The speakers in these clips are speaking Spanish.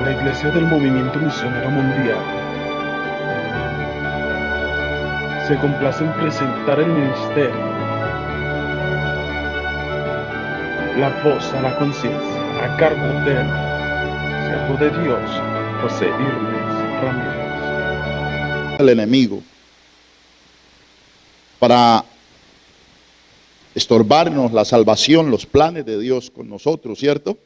la Iglesia del Movimiento Misionero Mundial se complace en presentar el ministerio La Voz a la Conciencia, a cargo del siervo de Dios, José Irmes Ramírez. El enemigo para estorbarnos la salvación, los planes de Dios con nosotros, ¿cierto?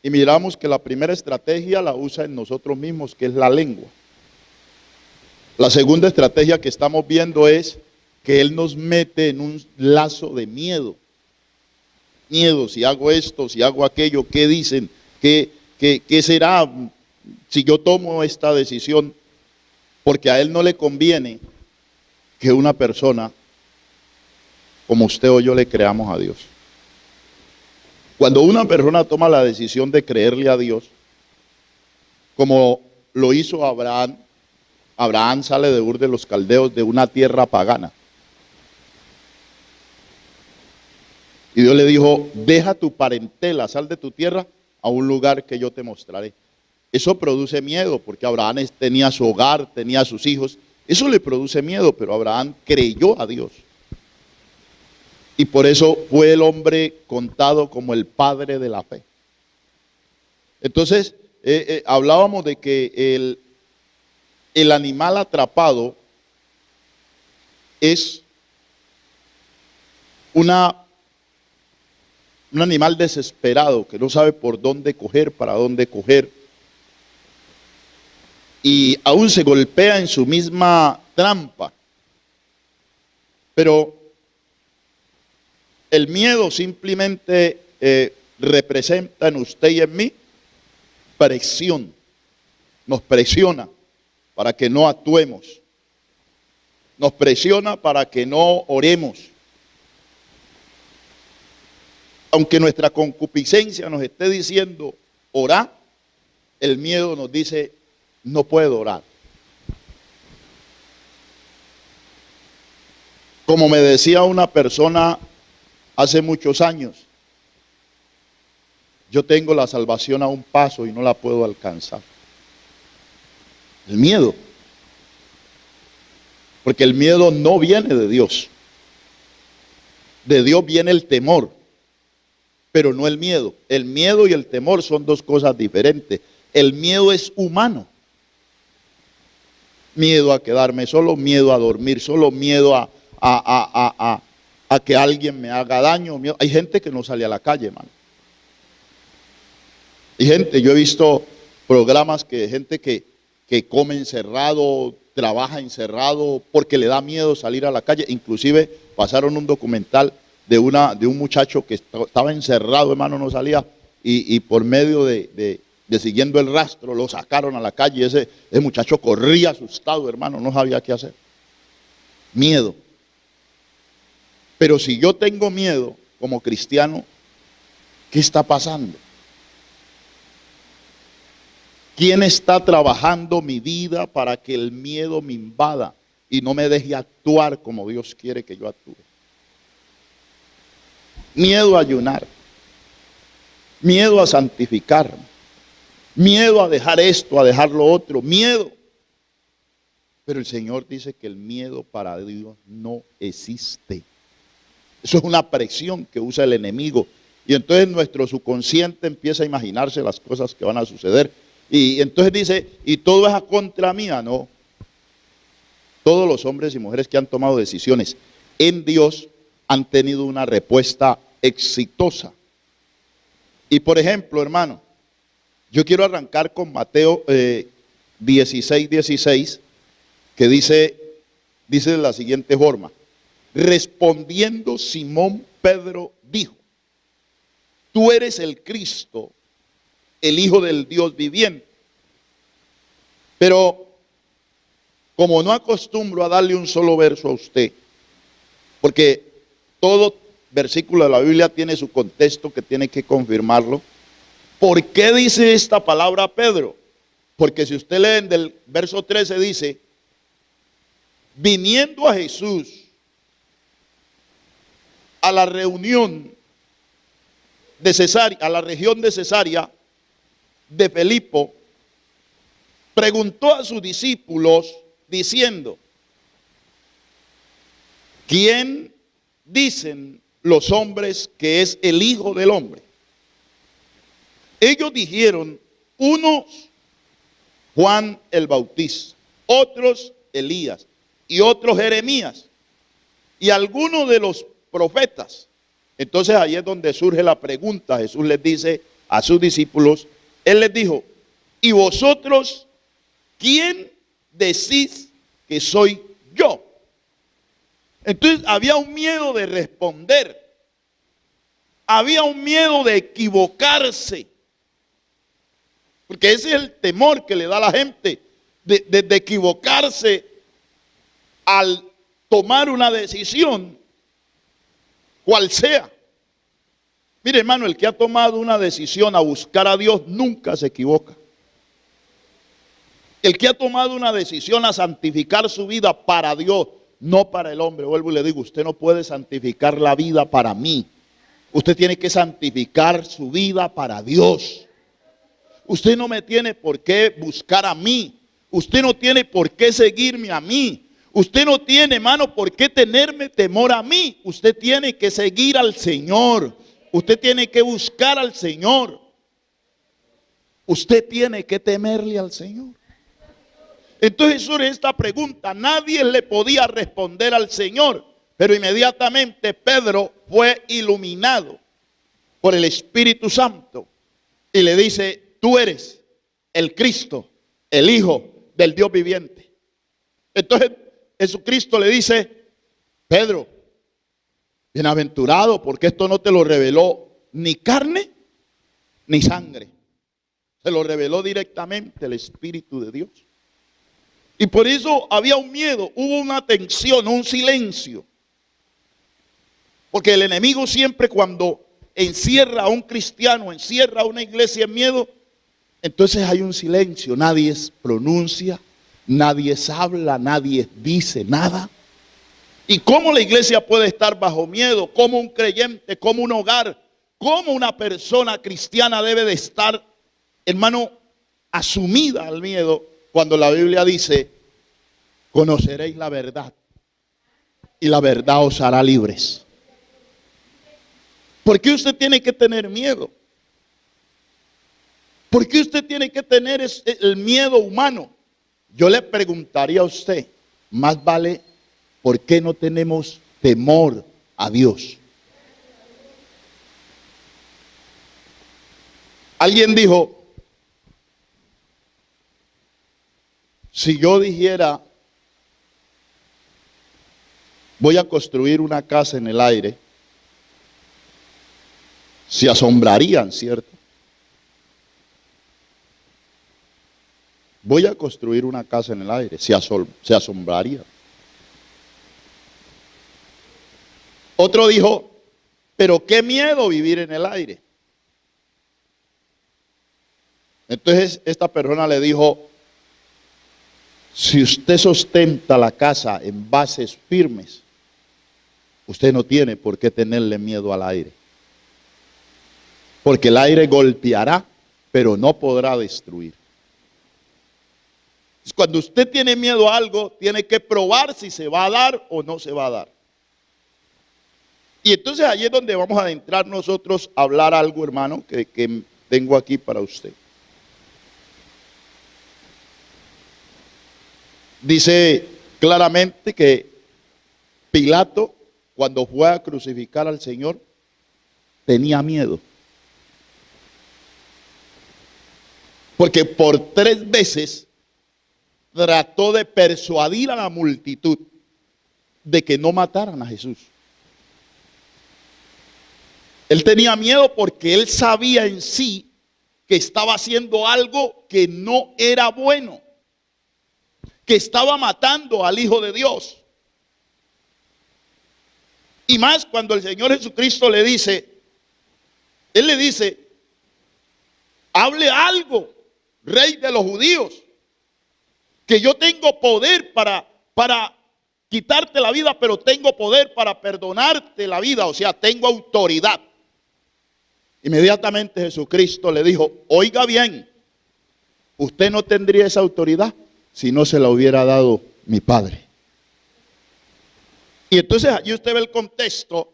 Y miramos que la primera estrategia la usa en nosotros mismos, que es la lengua. La segunda estrategia que estamos viendo es que Él nos mete en un lazo de miedo. Miedo, si hago esto, si hago aquello, ¿qué dicen? ¿Qué será si yo tomo esta decisión? Porque a Él no le conviene que una persona como usted o yo le creamos a Dios. Cuando una persona toma la decisión de creerle a Dios, como lo hizo Abraham, Abraham sale de Ur de los Caldeos, de una tierra pagana. Y Dios le dijo, deja tu parentela, sal de tu tierra a un lugar que yo te mostraré. Eso produce miedo, porque Abraham tenía su hogar, tenía sus hijos. Eso le produce miedo, pero Abraham creyó a Dios. Y por eso fue el hombre contado como el padre de la fe. Entonces, hablábamos de que el animal atrapado es un animal desesperado que no sabe por dónde coger, para dónde coger. Y aún se golpea en su misma trampa. Pero el miedo simplemente representa en usted y en mí presión. Nos presiona para que no actuemos. Nos presiona para que no oremos. Aunque nuestra concupiscencia nos esté diciendo orá, el miedo nos dice no puedo orar. Como me decía una persona hace muchos años, yo tengo la salvación a un paso y no la puedo alcanzar. El miedo. Porque el miedo no viene de Dios. De Dios viene el temor, pero no el miedo. El miedo y el temor son dos cosas diferentes. El miedo es humano. Miedo a quedarme solo, miedo a dormir solo, miedo a que alguien me haga daño. Hay gente que no sale a la calle, hermano. Hay gente, yo he visto programas que gente que come encerrado, trabaja encerrado, porque le da miedo salir a la calle. Inclusive pasaron un documental de un muchacho que estaba encerrado, hermano, no salía, y por medio de siguiendo el rastro, lo sacaron a la calle. Ese muchacho corría asustado, hermano, no sabía qué hacer. Miedo. Pero si yo tengo miedo como cristiano, ¿qué está pasando? ¿Quién está trabajando mi vida para que el miedo me invada y no me deje actuar como Dios quiere que yo actúe? Miedo a ayunar, miedo a santificarme, miedo a dejar esto, a dejar lo otro, miedo. Pero el Señor dice que el miedo para Dios no existe. Eso es una presión que usa el enemigo. Y entonces nuestro subconsciente empieza a imaginarse las cosas que van a suceder. Y entonces dice, y todo es a contra mía. No. Todos los hombres y mujeres que han tomado decisiones en Dios han tenido una respuesta exitosa. Y por ejemplo, hermano, yo quiero arrancar con Mateo 16:16, que dice de la siguiente forma: respondiendo Simón Pedro dijo, tú eres el Cristo, el Hijo del Dios viviente. Pero como no acostumbro a darle un solo verso a usted, porque todo versículo de la Biblia tiene su contexto que tiene que confirmarlo. ¿Por qué dice esta palabra Pedro? Porque si usted lee del verso 13 dice, viniendo a Jesús a la reunión de Cesarea, a la región de Cesarea, de Filipo, preguntó a sus discípulos diciendo: ¿quién dicen los hombres que es el Hijo del Hombre? Ellos dijeron, unos Juan el Bautista, otros Elías y otros Jeremías y algunos de los profetas. Entonces ahí es donde surge la pregunta. Jesús les dice a sus discípulos, Él les dijo: ¿y vosotros quién decís que soy yo? Entonces había un miedo de responder, había un miedo de equivocarse, porque ese es el temor que le da a la gente, de equivocarse al tomar una decisión, cual sea. Mire, hermano, el que ha tomado una decisión a buscar a Dios nunca se equivoca. El que ha tomado una decisión a santificar su vida para Dios, no para el hombre. Vuelvo y le digo, usted no puede santificar la vida para mí. Usted tiene que santificar su vida para Dios. Usted no me tiene por qué buscar a mí. Usted no tiene por qué seguirme a mí. Usted no tiene, hermano, por qué tenerme temor a mí. Usted tiene que seguir al Señor. Usted tiene que buscar al Señor. Usted tiene que temerle al Señor. Entonces sobre esta pregunta nadie le podía responder al Señor, pero inmediatamente Pedro fue iluminado por el Espíritu Santo y le dice: tú eres el Cristo, el Hijo del Dios viviente. Entonces Jesucristo le dice: Pedro, bienaventurado, porque esto no te lo reveló ni carne ni sangre, se lo reveló directamente el Espíritu de Dios. Y por eso había un miedo, hubo una tensión, un silencio. Porque el enemigo siempre, cuando encierra a un cristiano, encierra a una iglesia en miedo, entonces hay un silencio, nadie pronuncia, nadie habla, nadie dice nada. ¿Y cómo la iglesia puede estar bajo miedo? ¿Cómo un creyente, cómo un hogar, cómo una persona cristiana debe de estar, hermano, asumida al miedo? Cuando la Biblia dice: conoceréis la verdad y la verdad os hará libres. ¿Por qué usted tiene que tener miedo? ¿Por qué usted tiene que tener el miedo humano? Yo le preguntaría a usted, más vale, ¿por qué no tenemos temor a Dios? Alguien dijo: si yo dijera voy a construir una casa en el aire, se asombrarían, ¿cierto? Voy a construir una casa en el aire, se asombrarían. Otro dijo: pero qué miedo vivir en el aire. Entonces esta persona le dijo: si usted sustenta la casa en bases firmes, usted no tiene por qué tenerle miedo al aire. Porque el aire golpeará, pero no podrá destruir. Cuando usted tiene miedo a algo, tiene que probar si se va a dar o no se va a dar. Y entonces allí es donde vamos a adentrar nosotros a hablar algo, hermano, que tengo aquí para usted. Dice claramente que Pilato, cuando fue a crucificar al Señor, tenía miedo. Porque por 3 veces trató de persuadir a la multitud de que no mataran a Jesús. Él tenía miedo porque él sabía en sí que estaba haciendo algo que no era bueno, que estaba matando al Hijo de Dios. Y más cuando el Señor Jesucristo le dice, Él le dice: hable algo, Rey de los judíos, que yo tengo poder para quitarte la vida, pero tengo poder para perdonarte la vida, o sea, tengo autoridad. Inmediatamente Jesucristo le dijo: oiga bien, Usted no tendría esa autoridad si no se la hubiera dado mi Padre. Y entonces allí usted ve el contexto,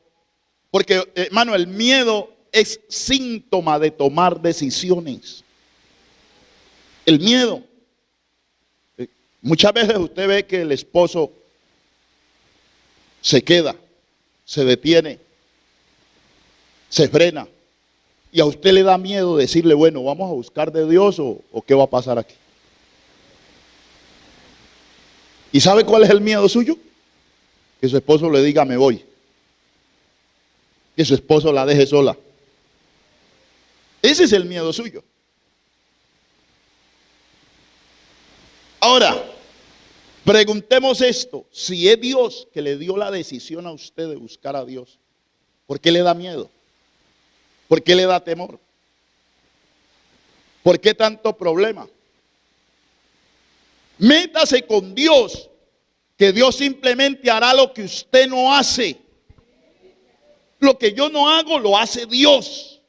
porque hermano, el miedo es síntoma de tomar decisiones. El miedo. Muchas veces usted ve que el esposo se queda, se detiene, se frena. Y a usted le da miedo decirle, bueno, vamos a buscar de Dios o qué va a pasar aquí. ¿Y sabe cuál es el miedo suyo? Que su esposo le diga, me voy. Que su esposo la deje sola. Ese es el miedo suyo. Ahora, preguntemos esto. Si es Dios que le dio la decisión a usted de buscar a Dios, ¿por qué le da miedo? ¿Por qué le da temor? ¿Por qué tanto problema? Métase con Dios, que Dios simplemente hará lo que usted no hace. Lo que yo no hago, lo hace Dios.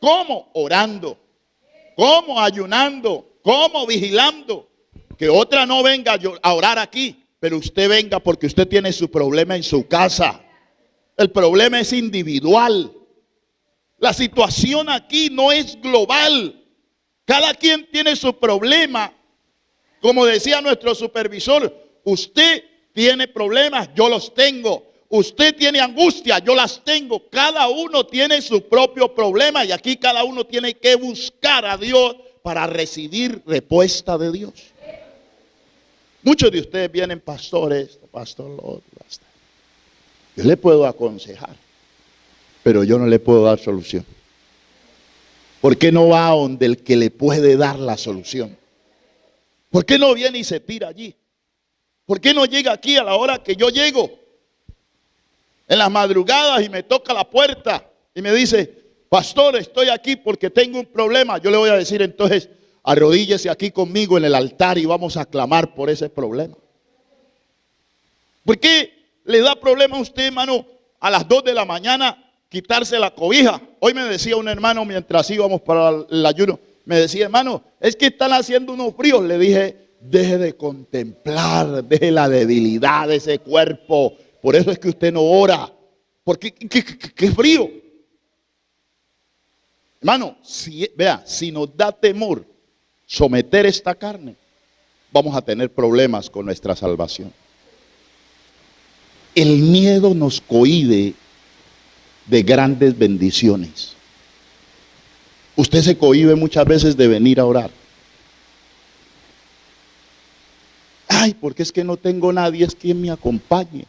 ¿Cómo? Orando. ¿Cómo? Ayunando. ¿Cómo? Vigilando. Que otra no venga a orar aquí, pero usted venga porque usted tiene su problema en su casa. El problema es individual. La situación aquí no es global. Cada quien tiene su problema. Como decía nuestro supervisor, usted tiene problemas, yo los tengo. Usted tiene angustia, yo las tengo. Cada uno tiene su propio problema y aquí cada uno tiene que buscar a Dios para recibir respuesta de Dios. Muchos de ustedes vienen, pastor esto, pastor lo otro. Yo le puedo aconsejar, pero yo no le puedo dar solución. ¿Por qué no va a donde el que le puede dar la solución? ¿Por qué no viene y se tira allí? ¿Por qué no llega aquí a la hora que yo llego? En las madrugadas y me toca la puerta y me dice, pastor, estoy aquí porque tengo un problema. Yo le voy a decir entonces, arrodíllese aquí conmigo en el altar y vamos a clamar por ese problema. ¿Por qué le da problema a usted, hermano, a las 2 de la mañana quitarse la cobija? Hoy me decía un hermano mientras íbamos para el ayuno, me decía, hermano, es que están haciendo unos fríos. Le dije, deje de contemplar, deje la debilidad de ese cuerpo. Por eso es que usted no ora. Porque qué frío. Hermano, si nos da temor someter esta carne, vamos a tener problemas con nuestra salvación. El miedo nos cohíbe de grandes bendiciones. Usted se cohíbe muchas veces de venir a orar. Ay, porque es que no tengo nadie, es quien me acompañe.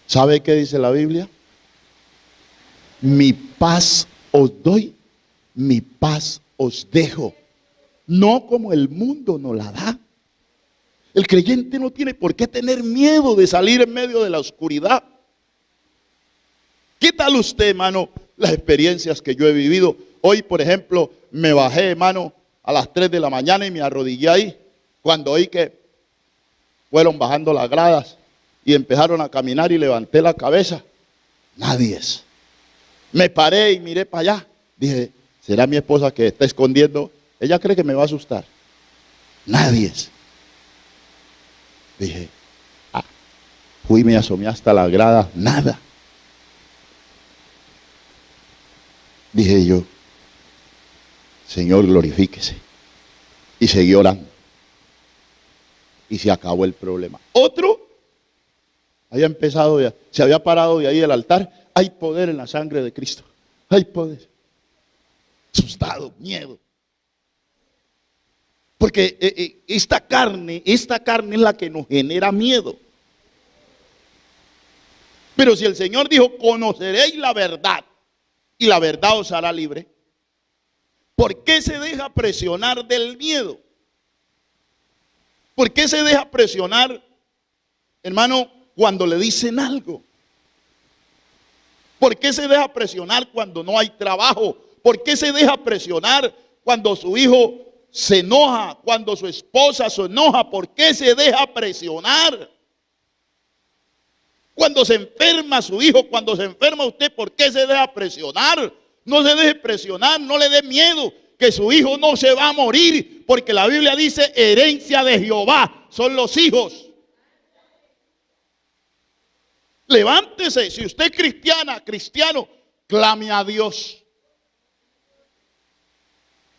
¿Sabe qué dice la Biblia? Mi paz os doy, mi paz os dejo. No como el mundo nos la da. El creyente no tiene por qué tener miedo de salir en medio de la oscuridad. ¿Qué tal usted, hermano, las experiencias que yo he vivido? Hoy, por ejemplo, me bajé, hermano, a las 3 de la mañana y me arrodillé ahí. Cuando oí que fueron bajando las gradas y empezaron a caminar y levanté la cabeza, nadie es. Me paré y miré para allá. Dije, ¿será mi esposa que está escondiendo? Ella cree que me va a asustar. Nadie es. Dije, fui y me asomé hasta la grada, nada. Dije yo, Señor, glorifíquese. Y seguí orando. Y se acabó el problema. Otro había empezado, se había parado de ahí del altar. Hay poder en la sangre de Cristo. Hay poder. Asustado, miedo. Porque esta carne es la que nos genera miedo. Pero si el Señor dijo, conoceréis la verdad y la verdad os hará libre, ¿por qué se deja presionar del miedo? ¿Por qué se deja presionar, hermano, cuando le dicen algo? ¿Por qué se deja presionar cuando no hay trabajo? ¿Por qué se deja presionar cuando su hijo se enoja, cuando su esposa se enoja? ¿Por qué se deja presionar? Cuando se enferma su hijo, cuando se enferma usted, ¿por qué se deja presionar? No se deje presionar, no le dé miedo. que su hijo no se va a morir, porque la Biblia dice herencia de Jehová son los hijos. Levántese, si usted es cristiana, cristiano, clame a Dios.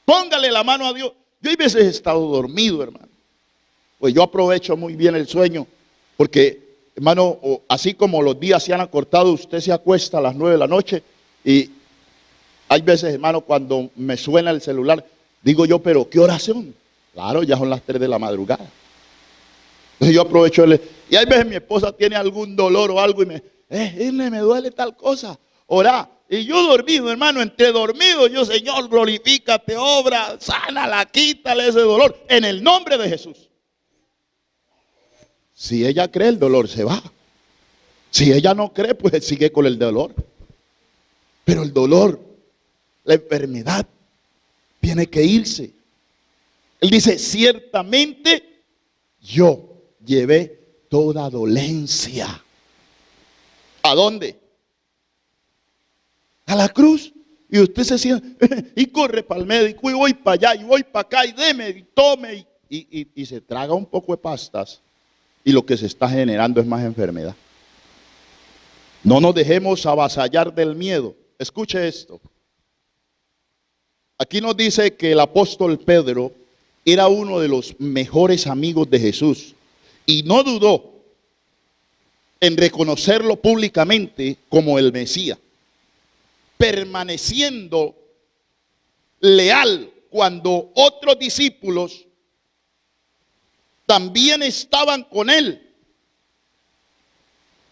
Póngale la mano a Dios. Yo a veces he estado dormido, hermano. Pues yo aprovecho muy bien el sueño, porque, hermano, así como los días se han acortado, usted se acuesta a las 9 de la noche y hay veces, hermano, cuando me suena el celular, digo yo, pero ¿qué oración? Claro, ya son las 3 de la madrugada. Entonces yo aprovecho, y hay veces mi esposa tiene algún dolor o algo y me duele tal cosa, orá. Y yo dormido, hermano, entre dormido, yo, Señor, glorifícate, obra, sánala, quítale ese dolor, en el nombre de Jesús. Si ella cree, el dolor se va. Si ella no cree, pues sigue con el dolor. Pero el dolor, la enfermedad, tiene que irse. Él dice, ciertamente yo llevé toda dolencia. ¿A dónde? A la cruz. Y usted se siente y corre para el médico y voy para allá y voy para acá y deme y tome y se traga un poco de pastas y lo que se está generando es más enfermedad. No nos dejemos avasallar del miedo. Escuche esto. Aquí nos dice que el apóstol Pedro era uno de los mejores amigos de Jesús y no dudó en reconocerlo públicamente como el Mesías, permaneciendo leal cuando otros discípulos también estaban con él,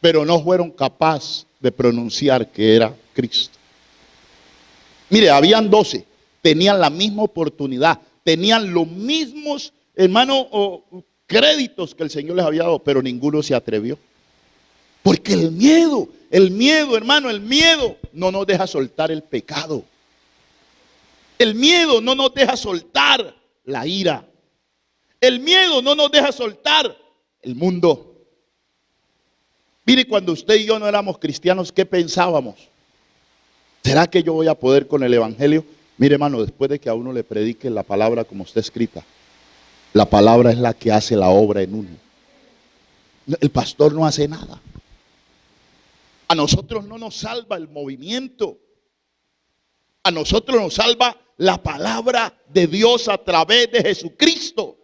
pero no fueron capaces de pronunciar que era Cristo. Mire, habían 12, tenían la misma oportunidad, tenían los mismos, hermano, créditos que el Señor les había dado, pero ninguno se atrevió. Porque el miedo, hermano, el miedo no nos deja soltar el pecado. El miedo no nos deja soltar la ira. El miedo no nos deja soltar el mundo. Mire, cuando usted y yo no éramos cristianos, ¿qué pensábamos? ¿Será que yo voy a poder con el evangelio? Mire, hermano, después de que a uno le predique la palabra como está escrita, la palabra es la que hace la obra en uno. El pastor no hace nada. A nosotros no nos salva el movimiento. A nosotros nos salva la palabra de Dios a través de Jesucristo.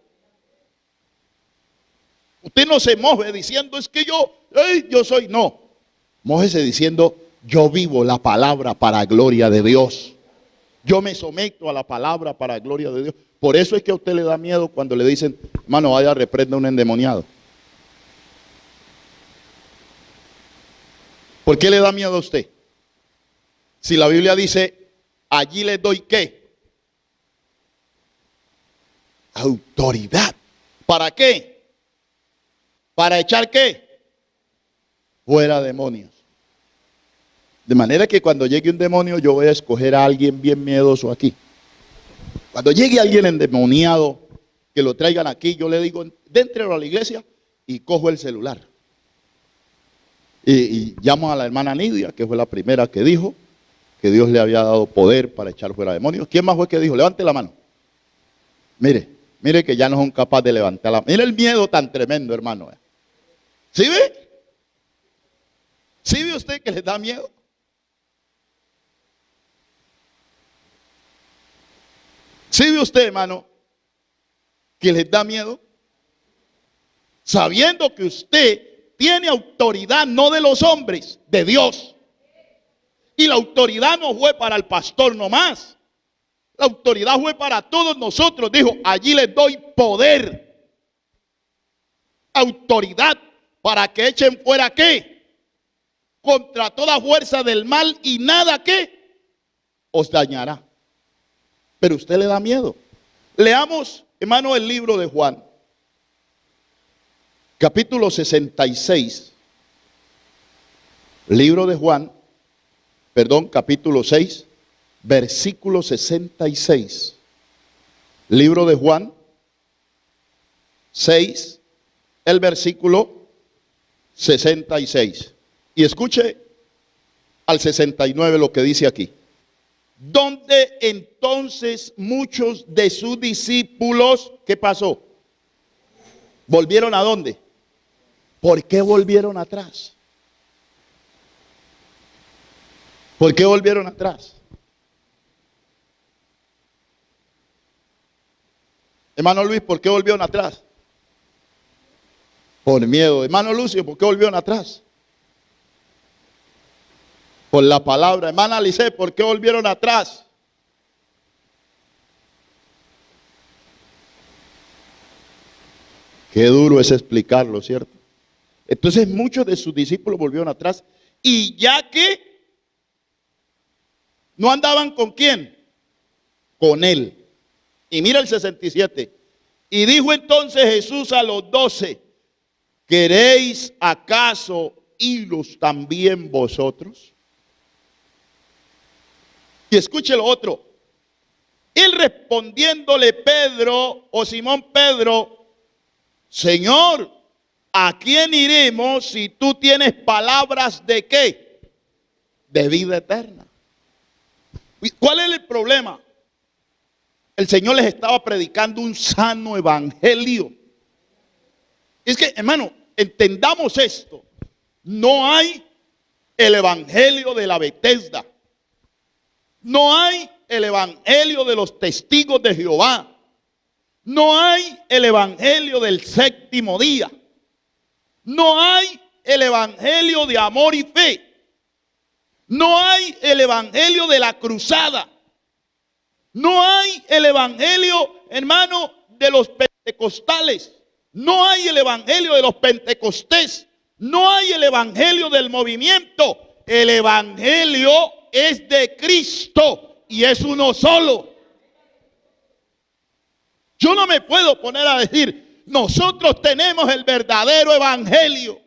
Usted no se moje diciendo, es que yo soy. No, mójese diciendo, yo vivo la palabra para gloria de Dios. Yo me someto a la palabra para gloria de Dios. Por eso es que a usted le da miedo cuando le dicen, hermano, vaya, reprenda a un endemoniado. ¿Por qué le da miedo a usted? Si la Biblia dice, allí les doy ¿qué? Autoridad. ¿Para qué? ¿Para echar qué? Fuera demonios. De manera que cuando llegue un demonio, yo voy a escoger a alguien bien miedoso aquí. Cuando llegue alguien endemoniado, que lo traigan aquí, yo le digo, déntrelo a la iglesia y cojo el celular. Y llamo a la hermana Nidia, que fue la primera que dijo que Dios le había dado poder para echar fuera demonios. ¿Quién más fue que dijo? Levante la mano. Mire que ya no son capaces de levantar la mano. Mire el miedo tan tremendo, hermano. ¿Sí ve? ¿Sí ve usted que les da miedo? ¿Sí ve usted, hermano, que les da miedo? Sabiendo que usted tiene autoridad no de los hombres, de Dios. Y la autoridad no fue para el pastor nomás. La autoridad fue para todos nosotros. Dijo, allí les doy poder. Autoridad para que echen fuera ¿qué? Contra toda fuerza del mal y nada ¿qué? Os dañará. Pero usted le da miedo. Leamos, hermano, el libro de Juan. Capítulo 66, libro de Juan, capítulo 6, versículo 66. Libro de Juan 6, el versículo 66. Y escuche al 69 lo que dice aquí. donde entonces muchos de sus discípulos, ¿qué pasó? ¿Volvieron a dónde? ¿Por qué volvieron atrás? ¿Por qué volvieron atrás? Hermano Luis, ¿por qué volvieron atrás? Por miedo. Hermano Lucio, ¿por qué volvieron atrás? Por la palabra. Hermana Alice, ¿por qué volvieron atrás? Qué duro es explicarlo, ¿cierto? Entonces muchos de sus discípulos volvieron atrás, y ya que no andaban con quién, con él. Y mira el 67. Y dijo entonces Jesús a los 12, ¿queréis acaso iros también vosotros? Y escuche lo otro. Él respondiéndole Pedro, o Simón Pedro, Señor, ¿a quién iremos si tú tienes palabras de qué? De vida eterna. ¿Cuál es el problema? El Señor les estaba predicando un sano evangelio. Es que, hermano, entendamos esto. No hay el evangelio de la Betesda. No hay el evangelio de los testigos de Jehová. No hay el evangelio del séptimo día. No hay el evangelio de amor y fe. No hay el evangelio de la cruzada. No hay el evangelio, hermano, de los pentecostales. No hay el evangelio de los pentecostés. No hay el evangelio del movimiento. El evangelio es de Cristo y es uno solo. Yo no me puedo poner a decir, nosotros tenemos el verdadero evangelio.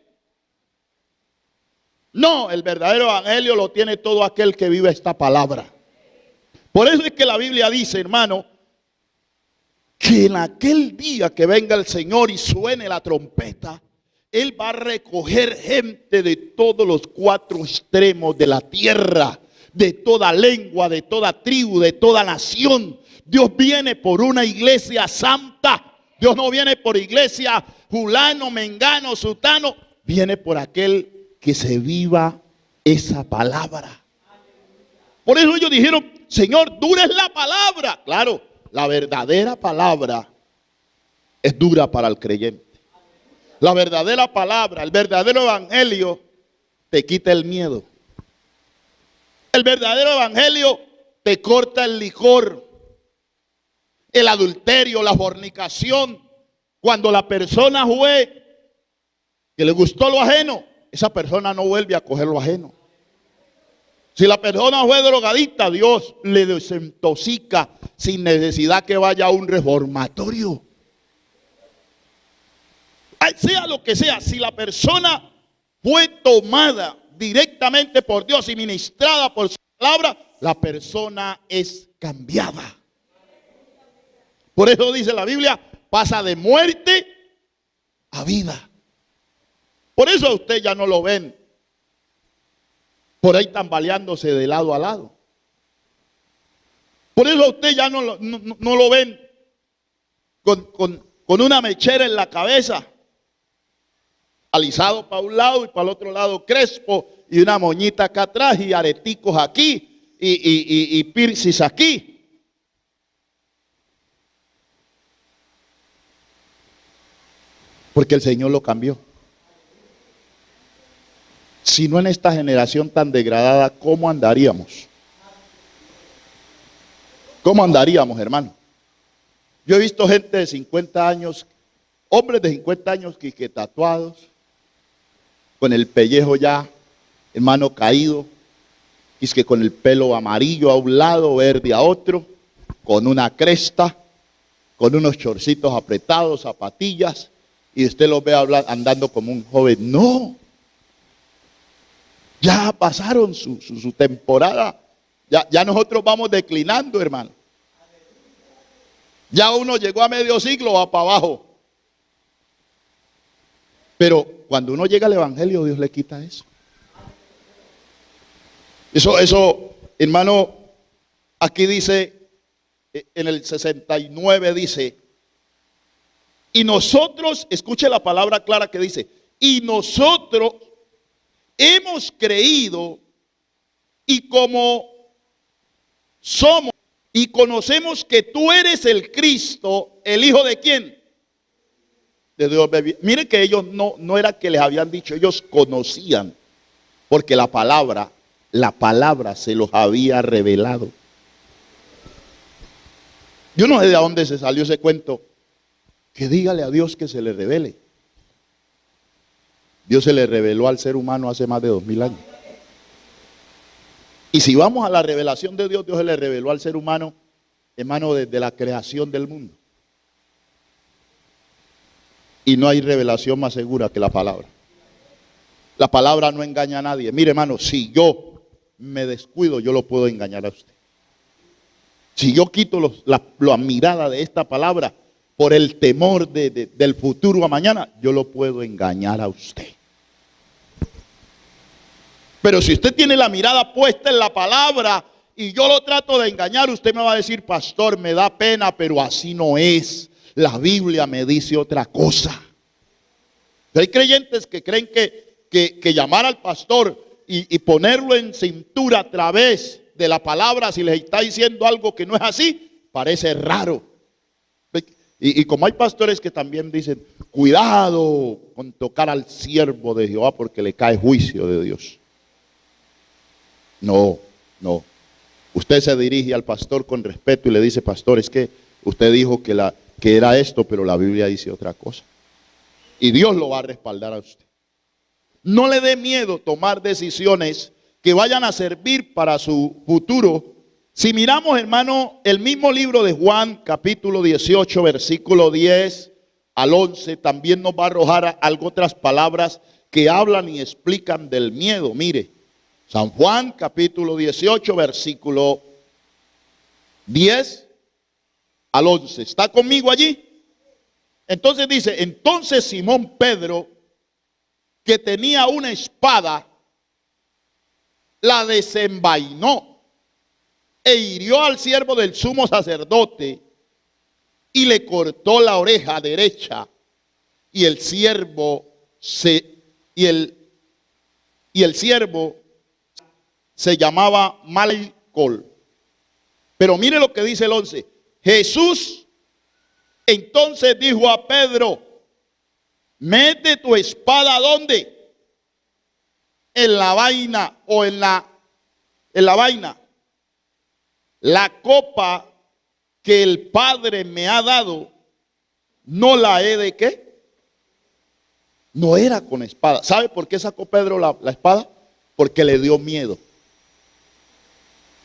No, el verdadero evangelio lo tiene todo aquel que vive esta palabra. Por eso es que la Biblia dice, hermano, que en aquel día que venga el Señor y suene la trompeta, Él va a recoger gente de todos los cuatro extremos de la tierra, de toda lengua, de toda tribu, de toda nación. Dios viene por una iglesia santa. Dios no viene por iglesia fulano, mengano, sutano. Viene por aquel que se viva esa palabra. Por eso ellos dijeron, Señor, dura es la palabra. Claro, la verdadera palabra es dura para el creyente. La verdadera palabra, el verdadero evangelio te quita el miedo. El verdadero evangelio te corta el licor, el adulterio, la fornicación. Cuando la persona fue que le gustó lo ajeno, esa persona no vuelve a coger lo ajeno. Si la persona fue drogadicta, Dios le desintoxica sin necesidad que vaya a un reformatorio. Sea lo que sea, si la persona fue tomada directamente por Dios y ministrada por su palabra, la persona es cambiada. Por eso dice la Biblia, pasa de muerte a vida. Por eso a usted ya no lo ven por ahí tambaleándose de lado a lado. Por eso a usted ya no lo ven con una mechera en la cabeza, alisado para un lado y para el otro lado crespo, y una moñita acá atrás y areticos aquí y piercings aquí. Porque el Señor lo cambió. Si no en esta generación tan degradada, ¿cómo andaríamos? ¿Cómo andaríamos, hermano? Yo he visto gente de 50 años, hombres de 50 años que tatuados, con el pellejo ya, hermano, caído, y es que con el pelo amarillo a un lado, verde a otro, con una cresta, con unos chorcitos apretados, zapatillas, y usted los ve andando como un joven. No. Ya pasaron su temporada. Ya nosotros vamos declinando, hermano. Ya uno llegó a medio siglo, va para abajo. Pero cuando uno llega al evangelio, Dios le quita eso. Eso, hermano, Aquí dice, en el 69 dice, y nosotros, escuche la palabra clara que dice, y nosotros hemos creído y como somos y conocemos que tú eres el Cristo, el Hijo de ¿quién? De Dios. Miren que ellos no era que les habían dicho, ellos conocían, porque la palabra se los había revelado. Yo no sé de dónde se salió ese cuento, que dígale a Dios que se le revele. Dios se le reveló al ser humano hace más de 2000 años. Y si vamos a la revelación de Dios, Dios se le reveló al ser humano, hermano, desde la creación del mundo. Y no hay revelación más segura que la palabra. La palabra no engaña a nadie. Mire, hermano, si yo me descuido, yo lo puedo engañar a usted. Si yo quito la mirada de esta palabra por el temor del futuro a mañana, yo lo puedo engañar a usted. Pero si usted tiene la mirada puesta en la palabra y yo lo trato de engañar, usted me va a decir, pastor, me da pena, pero así no es. La Biblia me dice otra cosa. Hay creyentes que creen que llamar al pastor y ponerlo en cintura a través de la palabra, si les está diciendo algo que no es así, parece raro. Y como hay pastores que también dicen, cuidado con tocar al siervo de Jehová porque le cae juicio de Dios. No. Usted se dirige al pastor con respeto y le dice, pastor, es que usted dijo que era esto, pero la Biblia dice otra cosa. Y Dios lo va a respaldar a usted. No le dé miedo tomar decisiones que vayan a servir para su futuro. Si miramos, hermano, el mismo libro de Juan, capítulo 18, versículo 10 al 11, también nos va a arrojar algo otras palabras que hablan y explican del miedo. Mire, San Juan, capítulo 18, versículo 10 al 11. ¿Está conmigo allí? Entonces dice, entonces Simón Pedro, que tenía una espada, la desenvainó e hirió al siervo del sumo sacerdote y le cortó la oreja derecha, y el siervo se llamaba Malcol. Pero mire lo que dice el 11. Jesús entonces dijo a Pedro, mete tu espada ¿dónde? En la vaina o en la vaina. La copa que el Padre me ha dado, no la he de ¿qué? No era con espada. ¿Sabe por qué sacó Pedro la espada? Porque le dio miedo.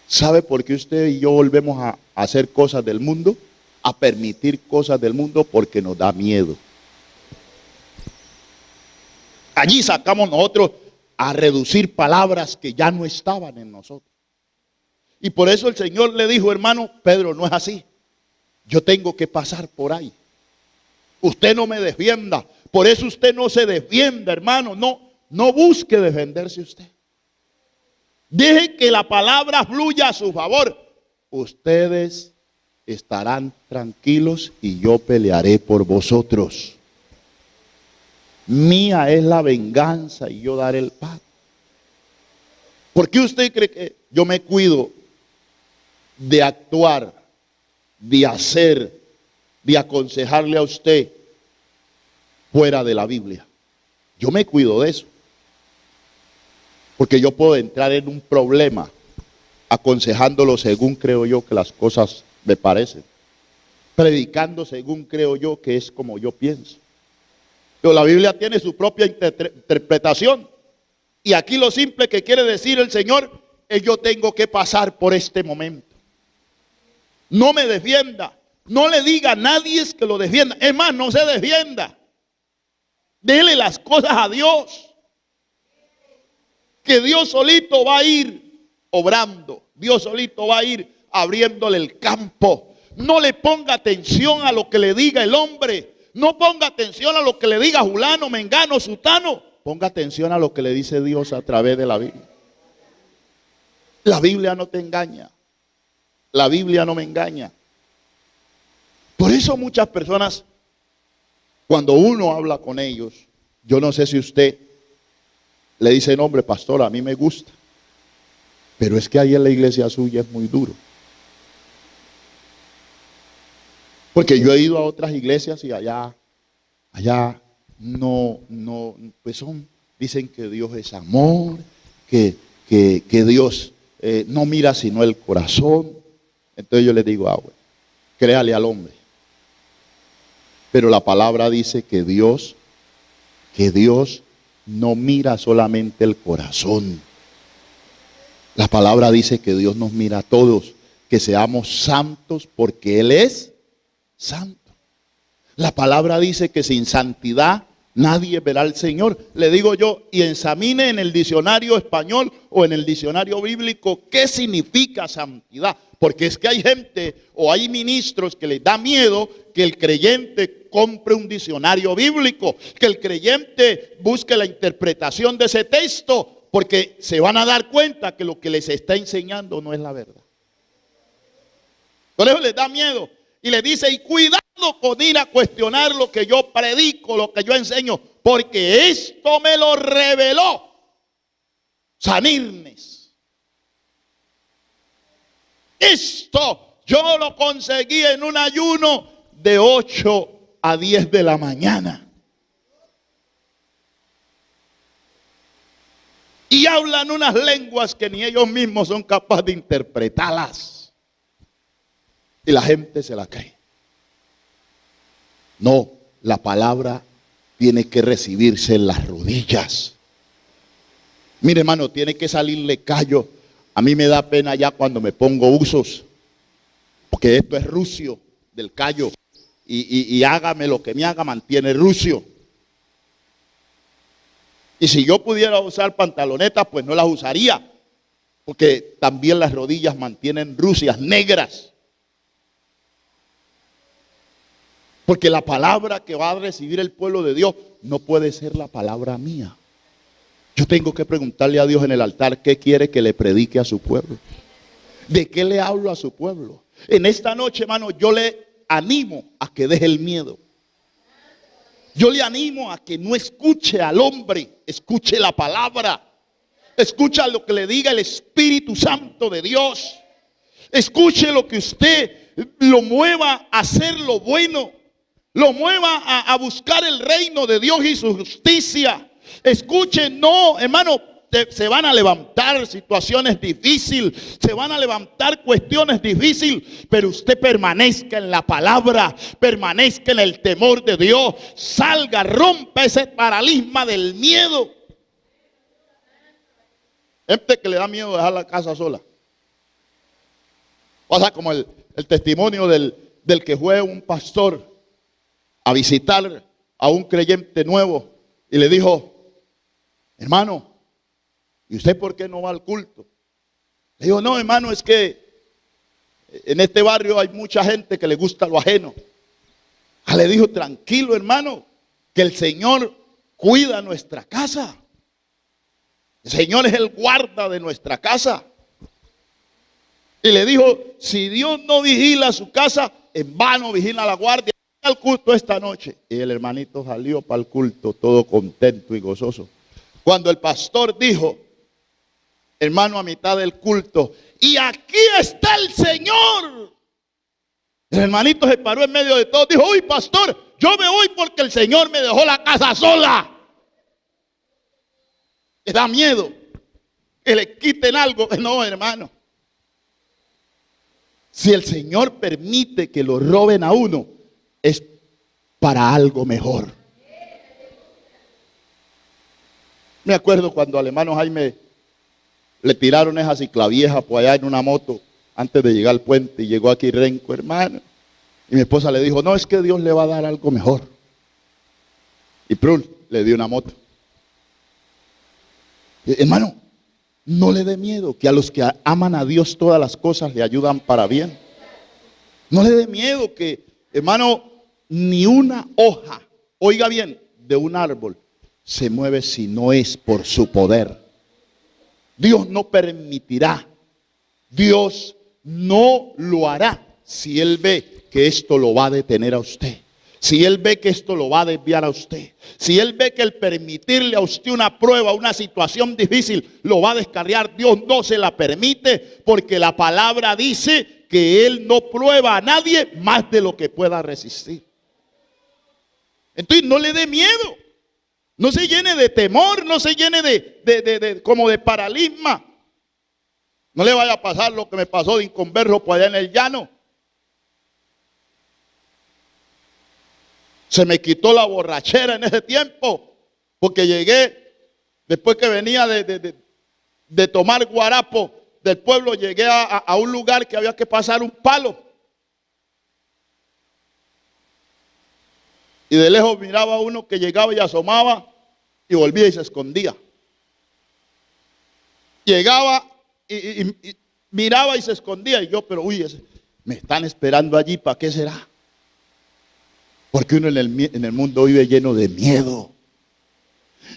¿Sabe por qué usted y yo volvemos a hacer cosas del mundo? A permitir cosas del mundo porque nos da miedo. Allí sacamos nosotros a reducir palabras que ya no estaban en nosotros. Y por eso el Señor le dijo, hermano, Pedro, no es así. Yo tengo que pasar por ahí. Usted no me defienda. Por eso usted no se defienda, hermano. No busque defenderse usted. Deje que la palabra fluya a su favor. Ustedes estarán tranquilos y yo pelearé por vosotros. Mía es la venganza y yo daré el pago. ¿Por qué usted cree que yo me cuido de actuar, de hacer, de aconsejarle a usted fuera de la Biblia? Yo me cuido de eso. Porque yo puedo entrar en un problema aconsejándolo según creo yo que las cosas me parecen. Predicando según creo yo que es como yo pienso. Pero la Biblia tiene su propia interpretación. Y aquí lo simple que quiere decir el Señor es yo tengo que pasar por este momento. No me defienda. No le diga a nadie que lo defienda. Es más, no se defienda. Dele las cosas a Dios. Que Dios solito va a ir obrando. Dios solito va a ir abriéndole el campo. No le ponga atención a lo que le diga el hombre. No ponga atención a lo que le diga Julano, Mengano, Sutano. Ponga atención a lo que le dice Dios a través de la Biblia. La Biblia no te engaña. La Biblia no me engaña. Por eso muchas personas, cuando uno habla con ellos, yo no sé si usted le dice, no, hombre, pastor, a mí me gusta, pero es que ahí en la iglesia suya es muy duro. Porque yo he ido a otras iglesias y allá no, pues dicen que Dios es amor, que Dios no mira sino el corazón. Entonces yo les digo, bueno, créale al hombre. Pero la palabra dice que Dios no mira solamente el corazón. La palabra dice que Dios nos mira a todos, que seamos santos porque Él es santo. La palabra dice que sin santidad nadie verá al Señor. Le digo yo, y examine en el diccionario español o en el diccionario bíblico qué significa santidad. Porque es que hay gente o hay ministros que les da miedo que el creyente compre un diccionario bíblico, que el creyente busque la interpretación de ese texto, porque se van a dar cuenta que lo que les está enseñando no es la verdad. Por eso les da miedo y les dice, y cuidado con ir a cuestionar lo que yo predico, lo que yo enseño, porque esto me lo reveló Sanirnes. Esto yo lo conseguí en un ayuno de 8 a 10 de la mañana. Y hablan unas lenguas que ni ellos mismos son capaces de interpretarlas. Y la gente se la cree. No, la palabra tiene que recibirse en las rodillas. Mire, hermano, tiene que salirle callo. A mí me da pena ya cuando me pongo usos, porque esto es rucio del callo. Y hágame lo que me haga, mantiene rucio. Y si yo pudiera usar pantalonetas, pues no las usaría, porque también las rodillas mantienen rucias, negras. Porque la palabra que va a recibir el pueblo de Dios no puede ser la palabra mía. Yo tengo que preguntarle a Dios en el altar qué quiere que le predique a su pueblo. ¿De qué le hablo a su pueblo? En esta noche, hermano, yo le animo a que deje el miedo. Yo le animo a que no escuche al hombre, escuche la palabra. Escucha lo que le diga el Espíritu Santo de Dios. Escuche lo que usted lo mueva a hacer lo bueno. Lo mueva a buscar el reino de Dios y su justicia. Escuche, no, hermano, se van a levantar situaciones difíciles, se van a levantar cuestiones difíciles, pero usted permanezca en la palabra, permanezca en el temor de Dios, salga, rompa ese paralisma del miedo. Gente que le da miedo dejar la casa sola. Pasa como el testimonio del que fue un pastor a visitar a un creyente nuevo y le dijo, hermano, ¿y usted por qué no va al culto? Le dijo, no, hermano, es que en este barrio hay mucha gente que le gusta lo ajeno. Le dijo, tranquilo, hermano, que el Señor cuida nuestra casa. El Señor es el guarda de nuestra casa. Y le dijo, si Dios no vigila su casa, en vano vigila la guardia. Al culto esta noche. Y el hermanito salió para el culto todo contento y gozoso. Cuando el pastor dijo, hermano, a mitad del culto, y aquí está el Señor. El hermanito se paró en medio de todo. Dijo, uy, pastor, yo me voy porque el Señor me dejó la casa sola. Le da miedo que le quiten algo. No, hermano. Si el Señor permite que lo roben a uno, es para algo mejor. Me acuerdo cuando al hermano Jaime le tiraron esa ciclavieja por allá en una moto antes de llegar al puente y llegó aquí renco, hermano. Y mi esposa le dijo, no, es que Dios le va a dar algo mejor. Y prun, le dio una moto. Hermano, no le dé miedo, que a los que aman a Dios todas las cosas le ayudan para bien. No le dé miedo que, hermano, ni una hoja, oiga bien, de un árbol se mueve si no es por su poder. Dios no permitirá, Dios no lo hará si Él ve que esto lo va a detener a usted. Si Él ve que esto lo va a desviar a usted. Si Él ve que el permitirle a usted una prueba, una situación difícil, lo va a descarriar, Dios no se la permite, porque la palabra dice que Él no prueba a nadie más de lo que pueda resistir. Entonces no le dé miedo. No se llene de temor, no se llene como de paralisma. No le vaya a pasar lo que me pasó de inconverso por allá en el llano. Se me quitó la borrachera en ese tiempo, porque llegué, después que venía de tomar guarapo del pueblo, llegué a un lugar que había que pasar un palo. Y de lejos miraba a uno que llegaba y asomaba y volvía y se escondía. Llegaba y miraba y se escondía. Y yo, pero me están esperando allí, ¿para qué será? Porque uno en el mundo vive lleno de miedo.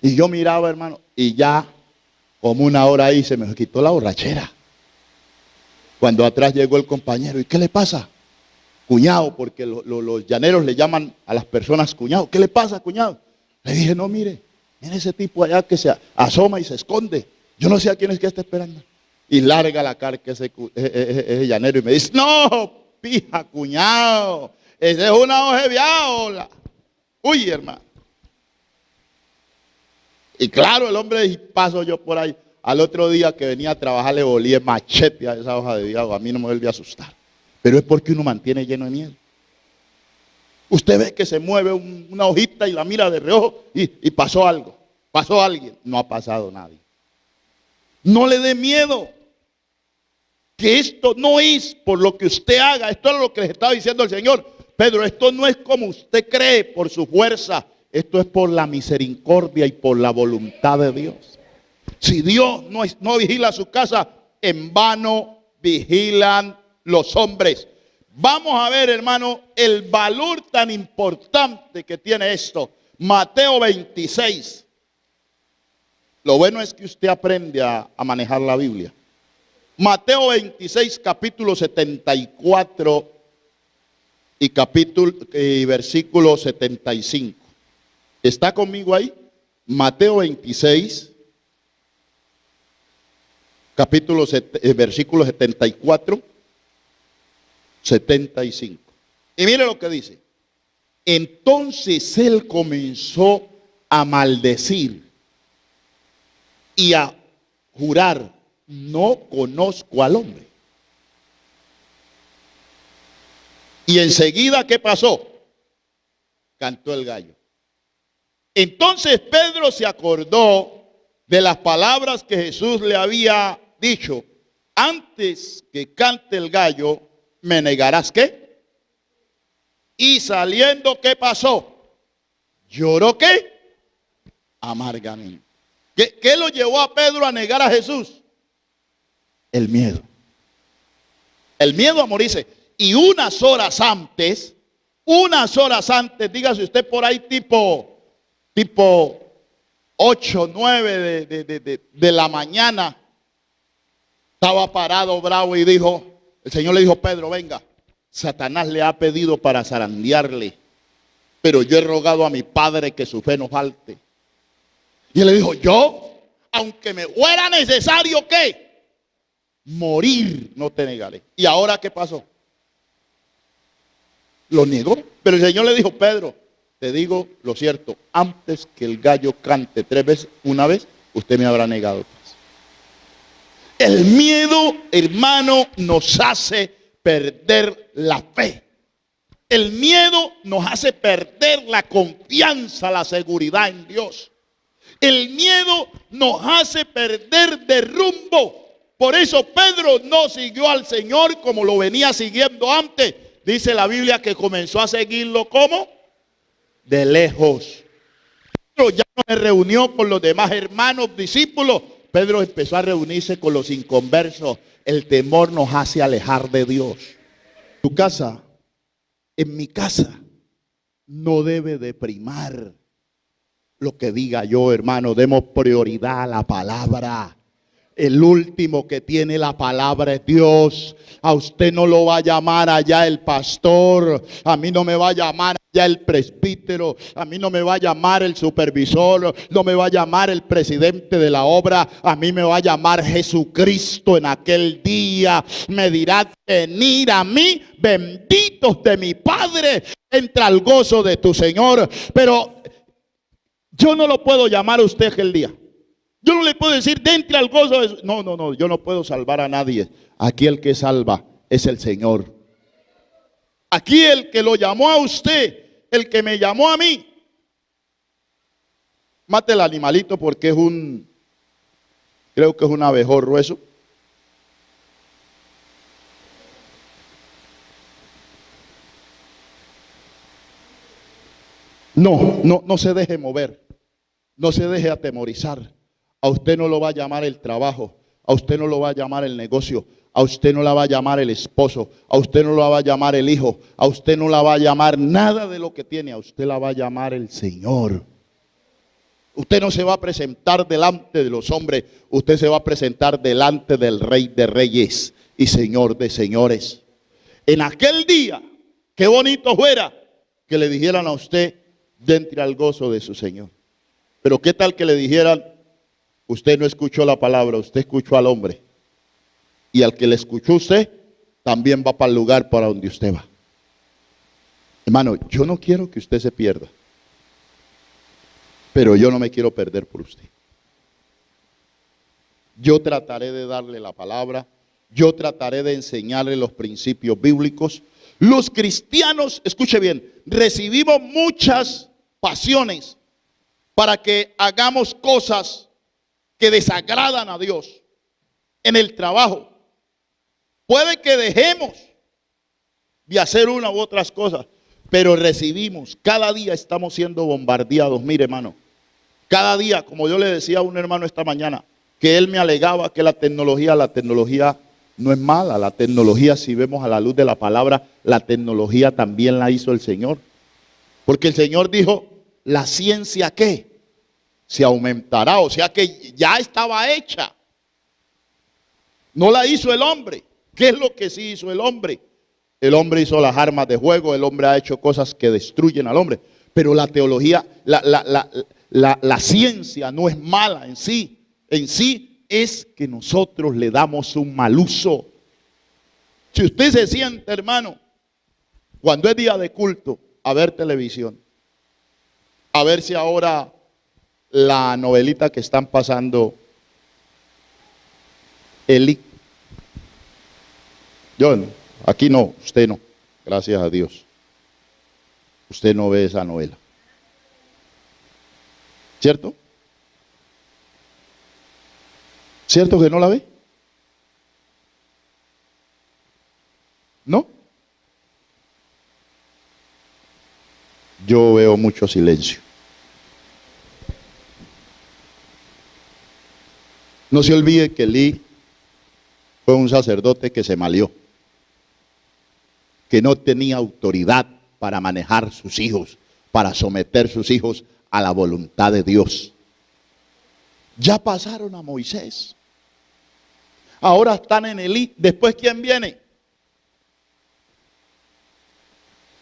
Y yo miraba, hermano, y ya como una hora ahí se me quitó la borrachera. Cuando atrás llegó el compañero, ¿y qué le pasa? Cuñado, porque los llaneros le llaman a las personas cuñado. ¿Qué le pasa, cuñado? Le dije, no, mire ese tipo allá que se asoma y se esconde. Yo no sé a quién es que está esperando. Y larga la carga ese llanero y me dice, no, pija, cuñado. Esa es una ojeviaola. Uy, hermano. Y claro, el hombre, y paso yo por ahí. Al otro día que venía a trabajar le volí el machete a esa hoja de diablo. A mí no me vuelve a asustar. Pero es porque uno mantiene lleno de miedo. Usted ve que se mueve una hojita y la mira de reojo y pasó algo. Pasó alguien. No ha pasado nadie. No le dé miedo. Que esto no es por lo que usted haga. Esto es lo que les estaba diciendo el Señor. Pedro, esto no es como usted cree por su fuerza. Esto es por la misericordia y por la voluntad de Dios. Si Dios no vigila su casa, en vano vigilan los hombres. Vamos a ver, hermano, el valor tan importante que tiene esto. Mateo 26. Lo bueno es que usted aprende a manejar la Biblia. Mateo 26, capítulo 74 y versículo 75. ¿Está conmigo ahí? Mateo 26, versículo 74, 75. Y mire lo que dice. Entonces él comenzó a maldecir y a jurar, no conozco al hombre. Y enseguida, ¿qué pasó? Cantó el gallo. Entonces Pedro se acordó de las palabras que Jesús le había dicho. Antes que cante el gallo, ¿me negarás qué? Y saliendo, ¿qué pasó? ¿Lloró qué? Amargamente. ¿Qué lo llevó a Pedro a negar a Jesús? El miedo. El miedo a morirse. Y unas horas antes, dígase usted por ahí tipo 8, 9 de la mañana, estaba parado bravo y el Señor le dijo, Pedro, venga, Satanás le ha pedido para zarandearle, pero yo he rogado a mi Padre que su fe no falte. Y él le dijo, yo, aunque me fuera necesario, ¿qué? Morir, no te negaré. ¿Y ahora qué pasó? Lo negó, pero el Señor le dijo, Pedro, te digo lo cierto, antes que el gallo cante 3 veces, una vez, usted me habrá negado. El miedo, hermano, nos hace perder la fe. El miedo nos hace perder la confianza, la seguridad en Dios. El miedo nos hace perder de rumbo. Por eso Pedro no siguió al Señor como lo venía siguiendo antes. Dice la Biblia que comenzó a seguirlo ¿cómo? De lejos. Pedro ya no se reunió con los demás hermanos, discípulos. Pedro empezó a reunirse con los inconversos. El temor nos hace alejar de Dios. Tu casa, en mi casa, no debe de primar lo que diga yo, hermano. Demos prioridad a la palabra. El último que tiene la palabra es Dios. A usted no lo va a llamar allá el pastor, a mí no me va a llamar allá el presbítero, a mí no me va a llamar el supervisor, no me va a llamar el presidente de la obra, a mí me va a llamar Jesucristo. En aquel día me dirá: venid a mí, benditos de mi Padre, entra al gozo de tu Señor. Pero yo no lo puedo llamar a usted aquel día. Yo no le puedo decir: entre al gozo de su... No, yo no puedo salvar a nadie. Aquí el que salva es el Señor. Aquí el que lo llamó a usted, el que me llamó a mí. Mate el animalito porque es creo que es un abejorro eso. No se deje mover. No se deje atemorizar. A usted no lo va a llamar el trabajo, a usted no lo va a llamar el negocio, a usted no la va a llamar el esposo, a usted no la va a llamar el hijo, a usted no la va a llamar nada de lo que tiene, a usted la va a llamar el Señor. Usted no se va a presentar delante de los hombres, usted se va a presentar delante del Rey de Reyes y Señor de Señores. En aquel día, qué bonito fuera que le dijeran a usted: entre al gozo de su Señor. Pero qué tal que le dijeran: usted no escuchó la palabra, usted escuchó al hombre. Y al que le escuchó usted, también va para el lugar para donde usted va. Hermano, yo no quiero que usted se pierda. Pero yo no me quiero perder por usted. Yo trataré de darle la palabra. Yo trataré de enseñarle los principios bíblicos. Los cristianos, escuche bien, recibimos muchas pasiones para que hagamos cosas que desagradan a Dios. En el trabajo puede que dejemos de hacer una u otras cosas, pero recibimos, cada día estamos siendo bombardeados. Mire, hermano, cada día, como yo le decía a un hermano esta mañana, que él me alegaba que la tecnología no es mala. La tecnología, si vemos a la luz de la palabra, la tecnología también la hizo el Señor. Porque el Señor dijo: la ciencia, ¿qué? Se aumentará, o sea que ya estaba hecha. No la hizo el hombre. ¿Qué es lo que sí hizo el hombre? El hombre hizo las armas de fuego, el hombre ha hecho cosas que destruyen al hombre. Pero la teología, la ciencia no es mala en sí. En sí es que nosotros le damos un mal uso. Si usted se siente, hermano, cuando es día de culto, a ver televisión, a ver si ahora la novelita que están pasando, Eli. Yo no, aquí no, usted no, gracias a Dios. Usted no ve esa novela. ¿Cierto? ¿Cierto que no la ve? ¿No? Yo veo mucho silencio. No se olvide que Elí fue un sacerdote que se malió, que no tenía autoridad para manejar sus hijos, para someter sus hijos a la voluntad de Dios. Ya pasaron a Moisés. Ahora están en Elí. Después, ¿quién viene?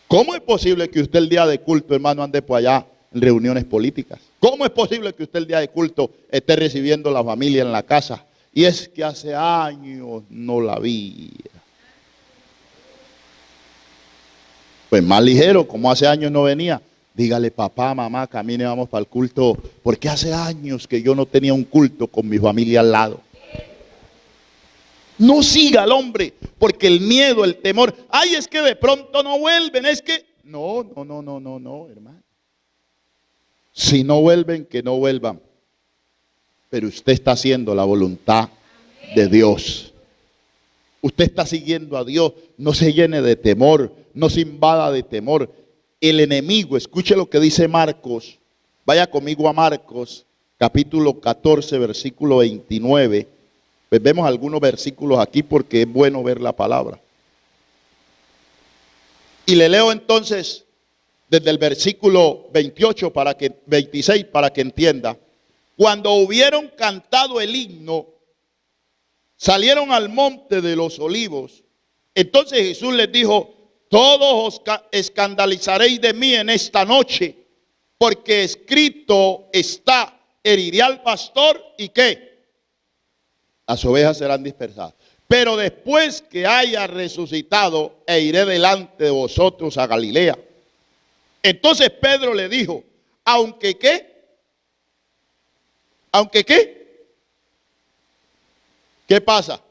¿Cómo es posible que usted el día de culto, hermano, ande por allá en reuniones políticas? ¿Cómo es posible que usted el día de culto esté recibiendo a la familia en la casa? Y es que hace años no la vi. Pues más ligero, como hace años no venía, dígale: papá, mamá, camine, vamos para el culto, porque hace años que yo no tenía un culto con mi familia al lado. No siga al hombre, porque el miedo, el temor, ay, es que de pronto no vuelven, es que... No, hermano. Si no vuelven, que no vuelvan. Pero usted está haciendo la voluntad de Dios. Usted está siguiendo a Dios. No se llene de temor, no se invada de temor. El enemigo, escuche lo que dice Marcos. Vaya conmigo a Marcos, capítulo 14, versículo 29. Pues vemos algunos versículos aquí porque es bueno ver la palabra. Y le leo entonces desde el versículo 26 para que entienda. Cuando hubieron cantado el himno, salieron al monte de los olivos. Entonces Jesús les dijo: todos os escandalizaréis de mí en esta noche, porque escrito está: heriré al pastor y ¿qué? Las ovejas serán dispersadas. Pero después que haya resucitado, iré delante de vosotros a Galilea. Entonces Pedro le dijo: ¿aunque qué? ¿Aunque qué? ¿Qué pasa?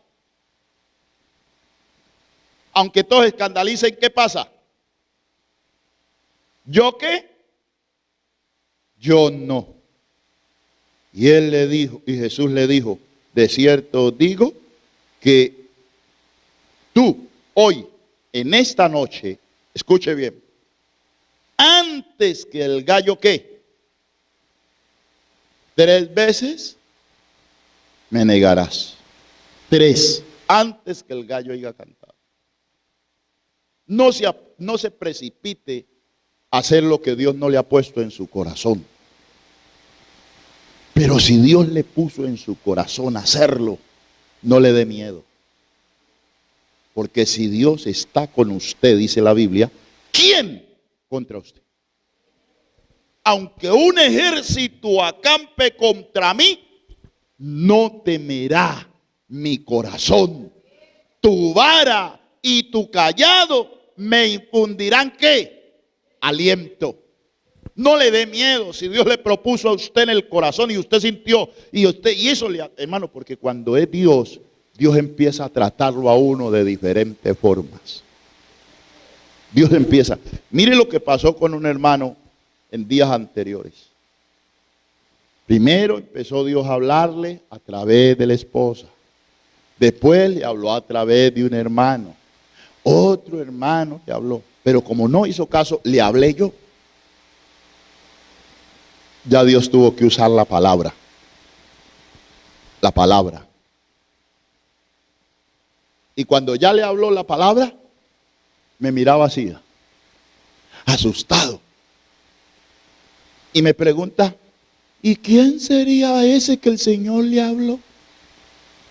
Aunque todos escandalicen, ¿qué pasa? ¿Yo qué? Yo no. Y él le dijo, y Jesús le dijo: de cierto os digo que tú hoy, en esta noche, escuche bien, antes que el gallo ¿qué? 3 veces me negarás. 3, antes que el gallo haya cantado. No se precipite a hacer lo que Dios no le ha puesto en su corazón. Pero si Dios le puso en su corazón hacerlo, no le dé miedo. Porque si Dios está con usted, dice la Biblia, ¿quién contra usted? Aunque un ejército acampe contra mí, no temerá mi corazón. Tu vara y tu callado me infundirán ¿qué? Aliento. No le dé miedo. Si Dios le propuso a usted en el corazón y usted sintió y eso le, hermano, porque cuando es Dios, Dios empieza a tratarlo a uno de diferentes formas. Dios empieza. Mire lo que pasó con un hermano en días anteriores. Primero empezó Dios a hablarle a través de la esposa. Después le habló a través de un hermano. Otro hermano le habló. Pero como no hizo caso, le hablé yo. Ya Dios tuvo que usar la palabra. La palabra. Y cuando ya le habló la palabra, me miraba así, asustado. Y me pregunta: ¿y quién sería ese que el Señor le habló?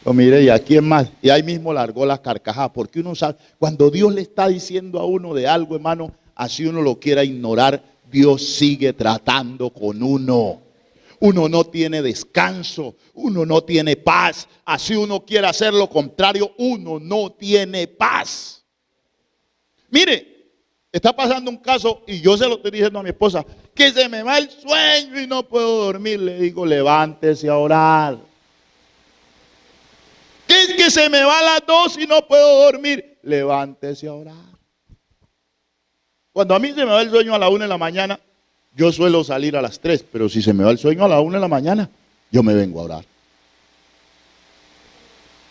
Lo miré, ¿y a quién más? Y ahí mismo largó la carcajada, porque uno sabe, cuando Dios le está diciendo a uno de algo, hermano, así uno lo quiera ignorar, Dios sigue tratando con uno. Uno no tiene descanso, uno no tiene paz. Así uno quiere hacer lo contrario, uno no tiene paz. Mire, está pasando un caso y yo se lo estoy diciendo a mi esposa, que se me va el sueño y no puedo dormir. Le digo: levántese a orar. ¿Qué es que se me va a las 2 y no puedo dormir? Levántese a orar. Cuando a mí se me va el sueño a la 1 de la mañana, yo suelo salir a las 3, pero si se me va el sueño a la 1 de la mañana, yo me vengo a orar.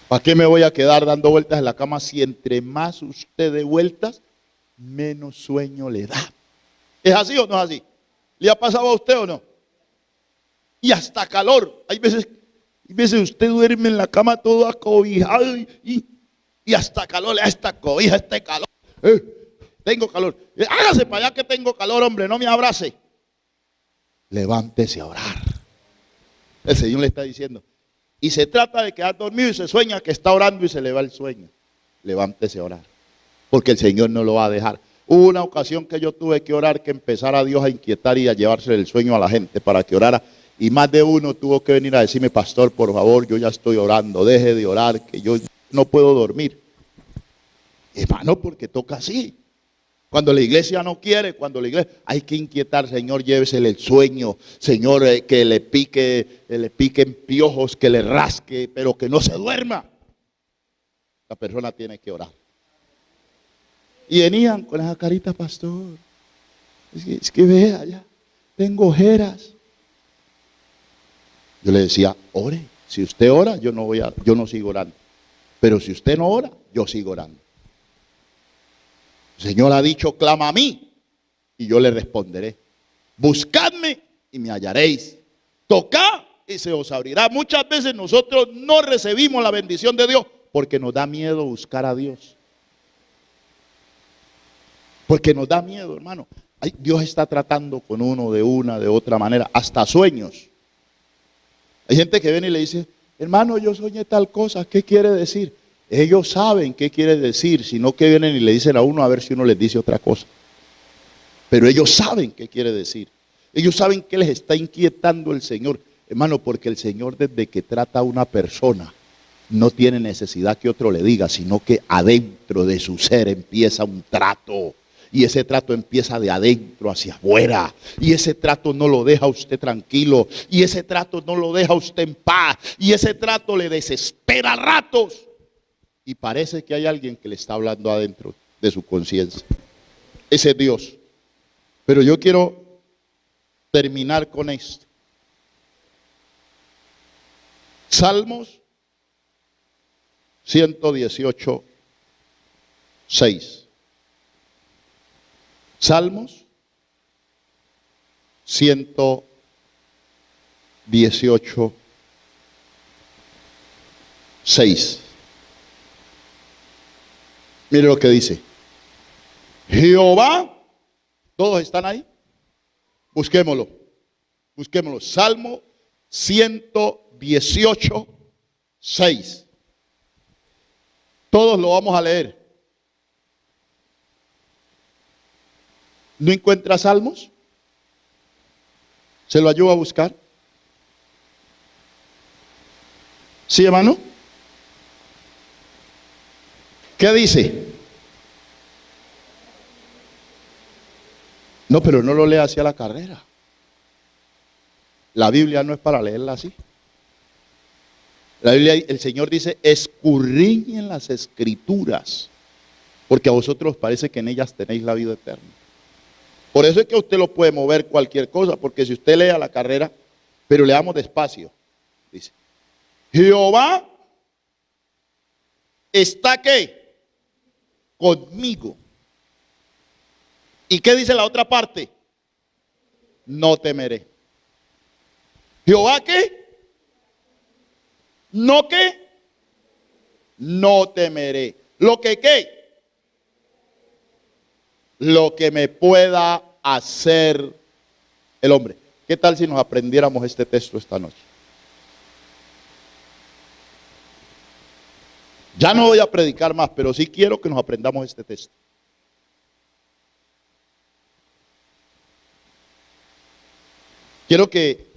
¿Para qué me voy a quedar dando vueltas en la cama si entre más usted dé vueltas, menos sueño le da? ¿Es así o no es así? ¿Le ha pasado a usted o no? Y hasta calor. Hay veces usted duerme en la cama todo acobijado y hasta calor le da esta cobija, este calor. Tengo calor. Hágase para allá que tengo calor, hombre, no me abrace. Levántese a orar. El Señor le está diciendo. Y se trata de quedar dormido y se sueña que está orando y se le va el sueño. Levántese a orar. Porque el Señor no lo va a dejar. Hubo una ocasión que yo tuve que orar, que empezara Dios a inquietar y a llevarse el sueño a la gente para que orara. Y más de uno tuvo que venir a decirme: pastor, por favor, yo ya estoy orando, deje de orar, que yo no puedo dormir. Hermano, porque toca así. Cuando la iglesia no quiere, cuando la iglesia, hay que inquietar: Señor, llévesele el sueño, Señor, que le piquen piojos, que le rasque, pero que no se duerma. La persona tiene que orar. Y venían con esa carita: pastor, es que vea, ya tengo ojeras. Yo le decía: ore. Si usted ora, yo no sigo orando. Pero si usted no ora, yo sigo orando. El Señor ha dicho: clama a mí y yo le responderé. Buscadme y me hallaréis. Tocad y se os abrirá. Muchas veces nosotros no recibimos la bendición de Dios porque nos da miedo buscar a Dios. Porque nos da miedo, hermano. Dios está tratando con uno de una, de otra manera, hasta sueños. Hay gente que viene y le dice: hermano, yo soñé tal cosa, ¿qué quiere decir? Ellos saben qué quiere decir, sino que vienen y le dicen a uno a ver si uno les dice otra cosa. Pero ellos saben qué quiere decir. Ellos saben qué les está inquietando el Señor. Hermano, porque el Señor desde que trata a una persona no tiene necesidad que otro le diga, sino que adentro de su ser empieza un trato. Y ese trato empieza de adentro hacia afuera. Y ese trato no lo deja a usted tranquilo. Y ese trato no lo deja a usted en paz. Y ese trato le desespera a ratos. Y parece que hay alguien que le está hablando adentro de su conciencia. Ese es Dios. Pero yo quiero terminar con esto. Salmos 118, 6. Salmos 118, 6. Mire lo que dice. Jehová, ¿todos están ahí? Busquémoslo. Busquémoslo. Salmo 118, 6. Todos lo vamos a leer. ¿No encuentra salmos? ¿Se lo ayudo a buscar? ¿Sí, hermano? ¿Qué dice? No, pero no lo lea hacia la carrera. La Biblia no es para leerla así. La Biblia, el Señor dice, escudriñen las escrituras, porque a vosotros parece que en ellas tenéis la vida eterna. Por eso es que usted lo puede mover cualquier cosa, porque si usted lee a la carrera, pero leamos despacio, dice, Jehová está ¿qué? Conmigo. ¿Y qué dice la otra parte? No temeré. ¿Jehová qué? ¿No qué? No temeré. ¿Lo que qué? Lo que me pueda hacer el hombre. ¿Qué tal si nos aprendiéramos este texto esta noche? Ya no voy a predicar más, pero sí quiero que nos aprendamos este texto. Quiero que